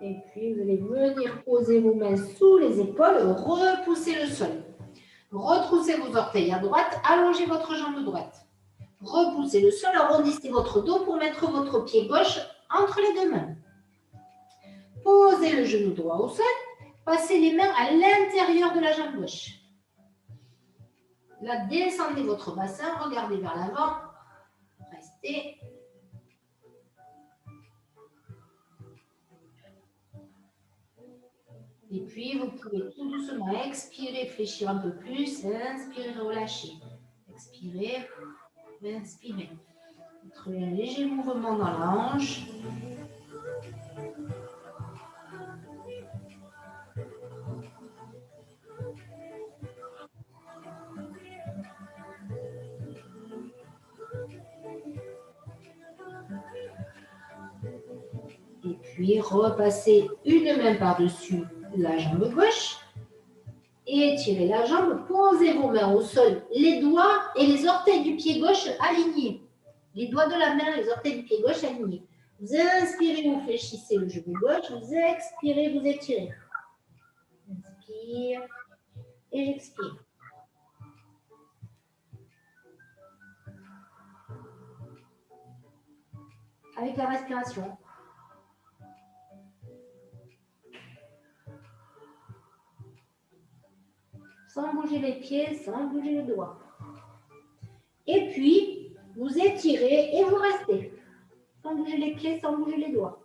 B: Et puis, vous allez venir poser vos mains sous les épaules, repousser le sol. Retroussez vos orteils à droite, allongez votre jambe droite. Repoussez le sol, arrondissez votre dos pour mettre votre pied gauche entre les deux mains. Posez le genou droit au sol, passez les mains à l'intérieur de la jambe gauche. Là, descendez votre bassin, regardez vers l'avant, restez. Et puis, vous pouvez tout doucement expirer, fléchir un peu plus, inspirer, relâcher. Expirez, inspirez. Faites un léger mouvement dans la hanche. Et puis, repassez une main par-dessus la jambe gauche. Étirez la jambe, posez vos mains au sol, les doigts et les orteils du pied gauche alignés. Les doigts de la main, les orteils du pied gauche alignés. Vous inspirez, vous fléchissez le genou gauche. Vous expirez, vous étirez. Inspire et j'expire. Avec la respiration. Sans bouger les pieds, sans bouger les doigts. Et puis, vous étirez et vous restez. Sans bouger les pieds, sans bouger les doigts.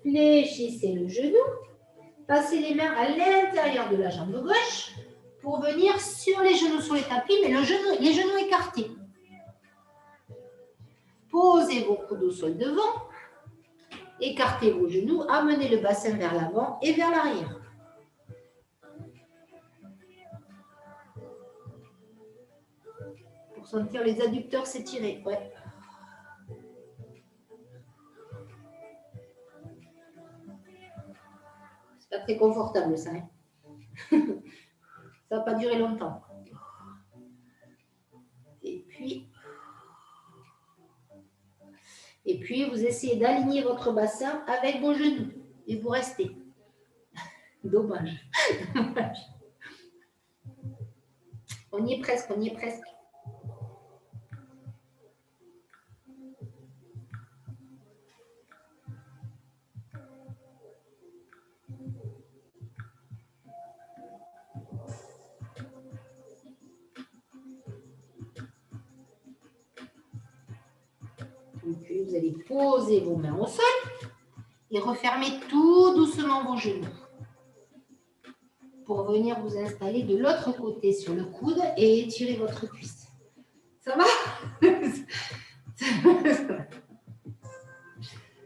B: Fléchissez le genou. Passez les mains à l'intérieur de la jambe gauche pour venir sur les genoux sur les tapis, mais les genoux écartés. Posez vos coudes au sol devant. Écartez vos genoux, amenez le bassin vers l'avant et vers l'arrière. Pour sentir les adducteurs s'étirer. Ouais. C'est pas très confortable ça. Hein. Ça va pas durer longtemps. Et puis, vous essayez d'aligner votre bassin avec vos genoux. Et vous restez. Dommage. Dommage. On y est presque, on y est presque. Et puis, vous allez poser vos mains au sol et refermer tout doucement vos genoux pour venir vous installer de l'autre côté sur le coude et étirer votre cuisse. Ça va?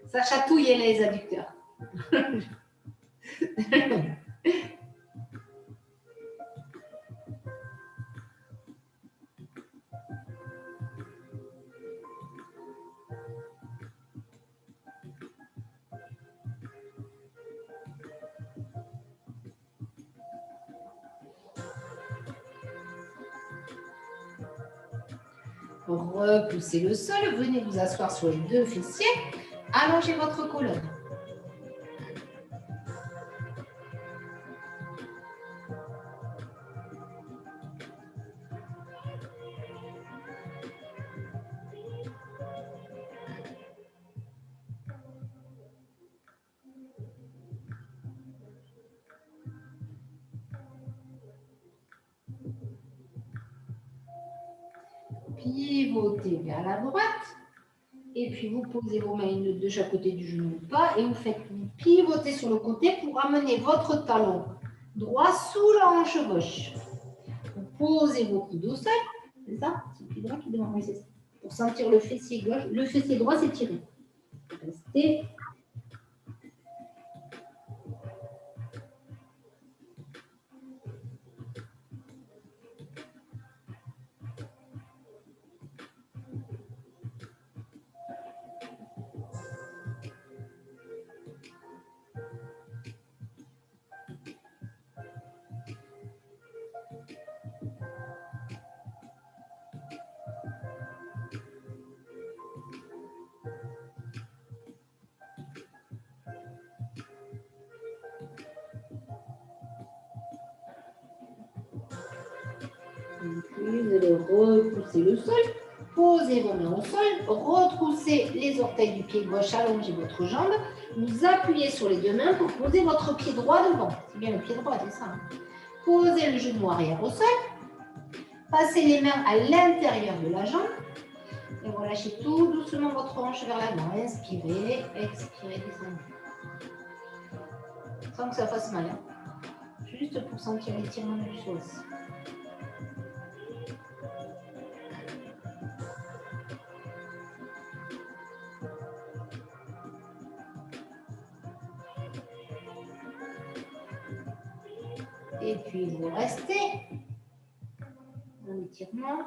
B: Ça chatouille les adducteurs. Repoussez le sol, venez vous asseoir sur les deux fessiers, allongez votre colonne. Pivotez vers la droite. Et puis, vous posez vos mains de chaque côté du genou ou pas. Et vous pivotez sur le côté pour amener votre talon droit sous la hanche gauche. Vous posez vos coudes au sol. C'est ça? C'est le pied droit qui demande. Oui, c'est ça. Pour sentir le fessier gauche. Le fessier droit s'étirer. Restez. Puis vous allez repousser le sol, posez vos mains au sol, retroussez les orteils du pied gauche, allongez votre jambe, vous appuyez sur les deux mains pour poser votre pied droit devant. C'est bien le pied droit, c'est ça. Hein. Posez le genou arrière au sol, passez les mains à l'intérieur de la jambe et relâchez tout doucement votre hanche vers l'avant. Inspirez, expirez, descendez. Sans que ça fasse mal. Hein. Juste pour sentir l'étirement du psoas. Et puis, vous restez dans l'étirement.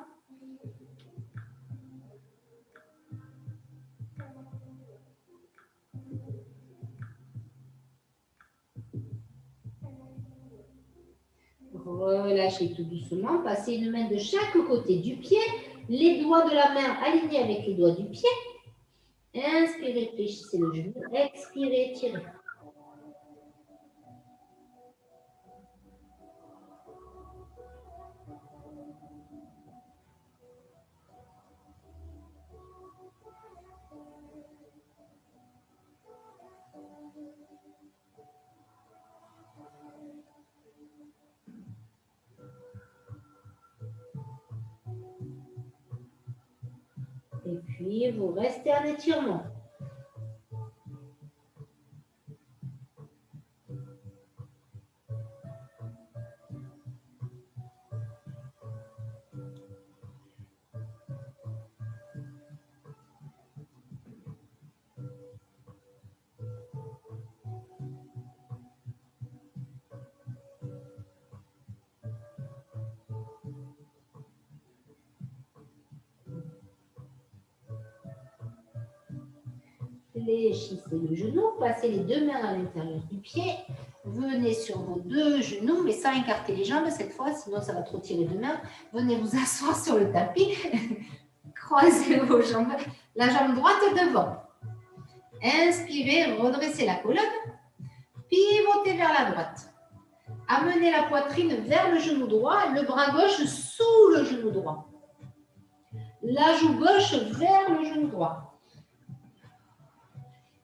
B: Relâchez tout doucement. Passez une main de chaque côté du pied. Les doigts de la main alignés avec les doigts du pied. Inspirez, fléchissez le genou. Expirez, tirez. Et puis, vous restez en étirement. Fléchissez le genou, passez les deux mains à l'intérieur du pied. Venez sur vos deux genoux, mais sans écarter les jambes cette fois, sinon ça va trop tirer de main. Venez vous asseoir sur le tapis. Croisez vos jambes, la jambe droite devant. Inspirez, redressez la colonne. Pivotez vers la droite. Amenez la poitrine vers le genou droit, le bras gauche sous le genou droit. La joue gauche vers le genou droit.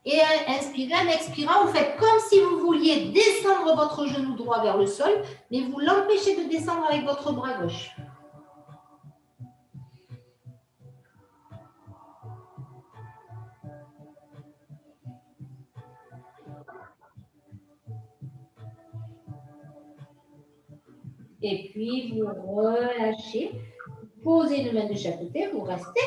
B: Et inspirez, en expirant, vous faites comme si vous vouliez descendre votre genou droit vers le sol, mais vous l'empêchez de descendre avec votre bras gauche. Et puis, vous relâchez. Posez une main de chaque côté, vous restez.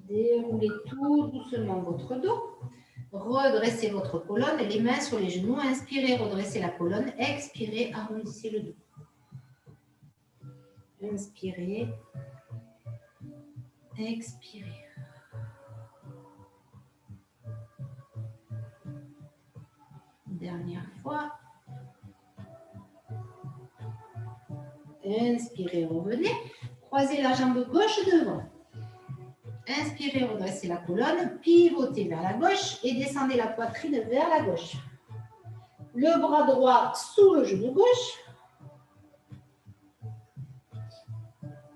B: Déroulez tout doucement votre dos. Redressez votre colonne, les mains sur les genoux. Inspirez, redressez la colonne. Expirez, arrondissez le dos. Inspirez. Expirez. Dernière fois. Inspirez, revenez. Croisez la jambe gauche devant. Inspirez, redressez la colonne, pivotez vers la gauche et descendez la poitrine vers la gauche. Le bras droit sous le genou gauche.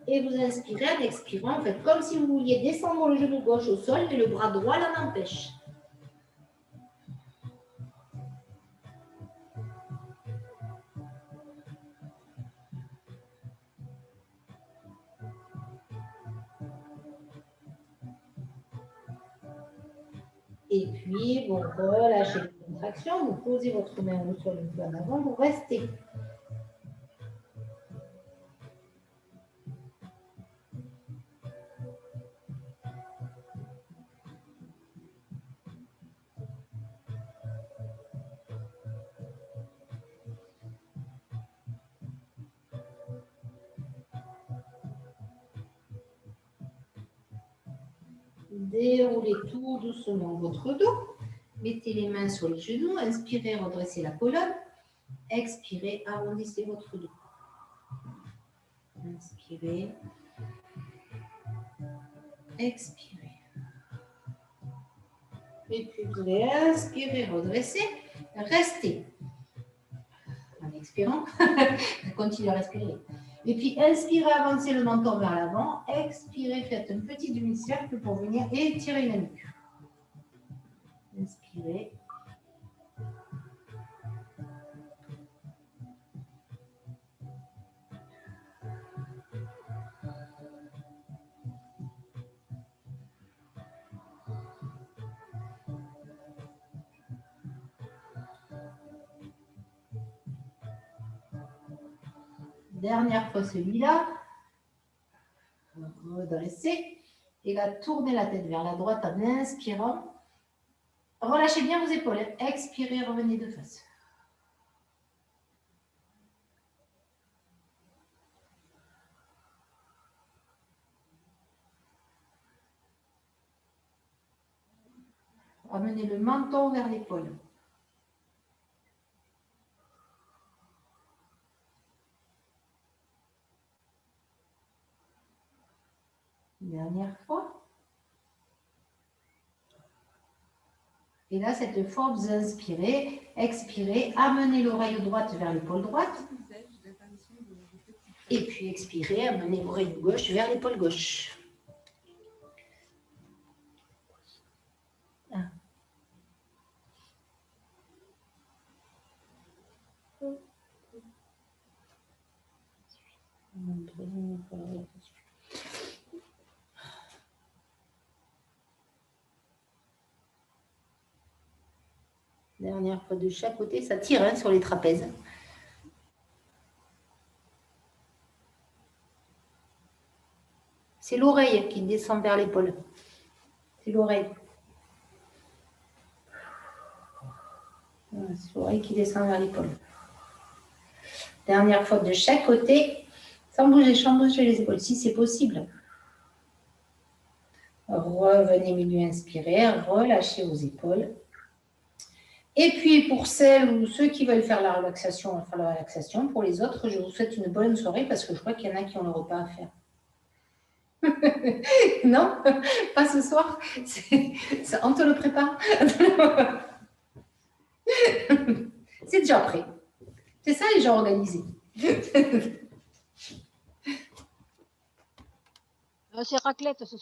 B: Et vous inspirez, en expirant, en fait comme si vous vouliez descendre le genou gauche au sol, mais le bras droit l'en empêche. Et puis, vous relâchez les contractions, vous posez votre main au sol une fois en avant, vous restez. Déroulez tout doucement votre dos. Mettez les mains sur les genoux. Inspirez, redressez la colonne. Expirez, arrondissez votre dos. Inspirez. Expirez. Et puis vous allez inspirer, redresser. Restez. En expirant, continuez à respirer. Et puis, inspirez, avancez le menton vers l'avant. Expirez, faites un petit demi-cercle pour venir étirer la nuque. Inspirez. Dernière fois celui-là. Redressez. Et là, tournez la tête vers la droite en inspirant. Relâchez bien vos épaules. Expirez, revenez de face. Amenez le menton vers l'épaule. Dernière fois. Et là, cette fois, vous inspirez, expirez, amenez l'oreille droite vers l'épaule droite. Et puis expirez, amenez l'oreille gauche vers l'épaule gauche. Dernière fois de chaque côté, ça tire hein, sur les trapèzes. C'est l'oreille qui descend vers l'épaule. C'est l'oreille. Voilà, c'est l'oreille qui descend vers l'épaule. Dernière fois de chaque côté, sans bouger les épaules, si c'est possible. Revenez milieu inspiré, relâchez vos épaules. Et puis, pour celles ou ceux qui veulent faire la relaxation, on va faire la relaxation. Pour les autres, je vous souhaite une bonne soirée parce que je crois qu'il y en a qui ont le repas à faire. Non, pas ce soir. On te le prépare. C'est déjà prêt. C'est ça, les gens organisés.
C: C'est raclette ce soir.